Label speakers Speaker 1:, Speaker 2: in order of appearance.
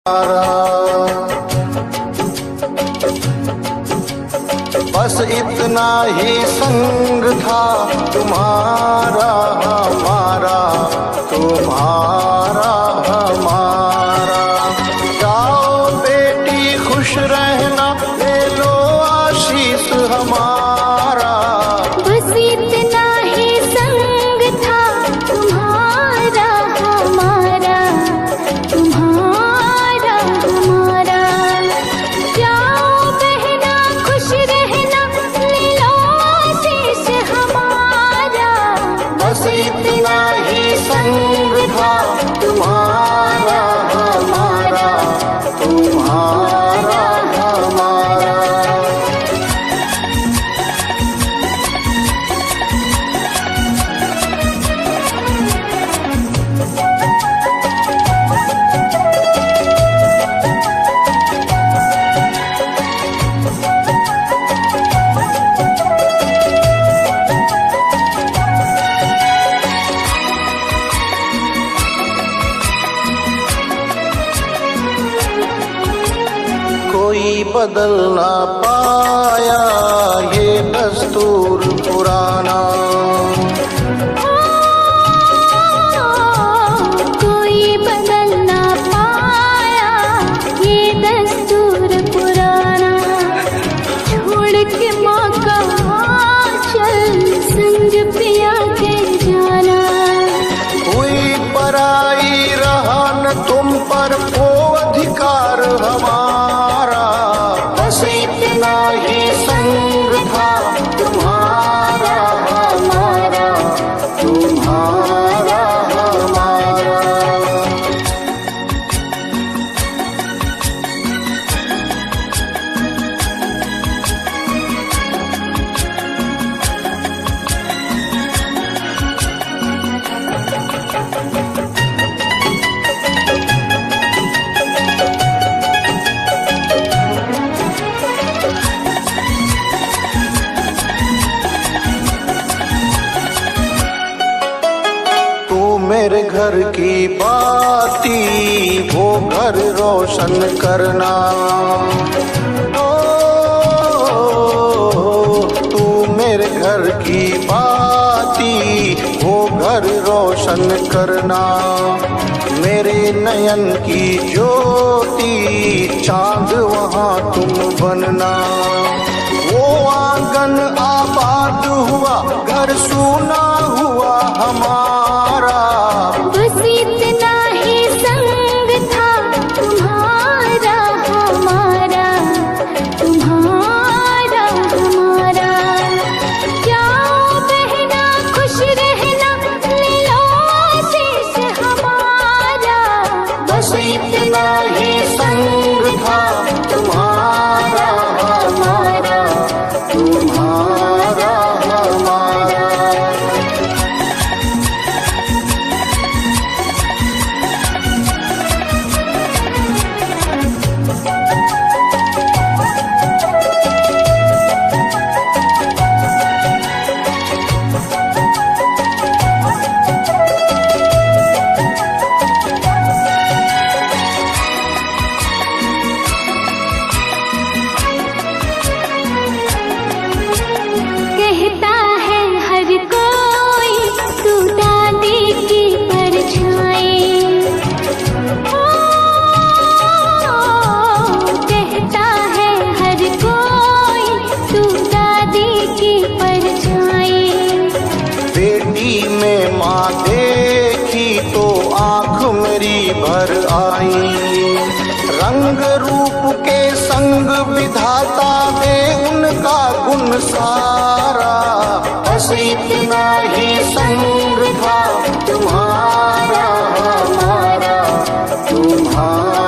Speaker 1: बस इतना ही संग था तुम्हारा हमारा, तुम्हारा हमारा। जाओ बेटी खुश रहना, ले लो आशीष हमारा।
Speaker 2: बस इतना ही संग था तुम्हारा हमारा, तुम्हारा हमारा। जाओ बहना खुश रहना, ले लो आशीष हमारा।
Speaker 1: बस इतना ही संग था तुम्हारा हमारा, तुम्हारा हमारा। कोई बदल ना पाया ये दस्तूर पुराना।
Speaker 2: कोई बदल ना पाया ये दस्तूर पुराना। छोड़ के माँ का आंचल संग पिया के जाना।
Speaker 1: हुई पराई रहा न तुम पर वो अधिकार हमारा। बस इतना ही संग था तुम्हारा हमारा, तुम्हारा हमारा। मेरे घर की बाती वो घर रोशन करना। ओ, तू मेरे घर की बाती वो घर रोशन करना। मेरे नयन की ज्योति चांद वहाँ तुम बनना। वो आंगन आबाद हुआ, घर सूना हुआ हमारा।
Speaker 2: बस इतना ही संग था तुम्हारा हमारा, तुम्हारा हमारा। जाओ बहना खुश रहना, ले लो आशीष हमारा।
Speaker 1: बस इतना ही संग था तुम्हारा हमारा, तुम्हारा हमारा।
Speaker 2: कहता है हर कोई तू दादी की परछाई। ओ, कहता है हर कोई तू दादी की परछाई।
Speaker 1: बेटी में माँ देखी तो आँख मेरी भर आई। रंग रूप के संग विधाता दे उनका गुण सारा। बस इतना ही संग था तुम्हारा हमारा, तुम्हारा।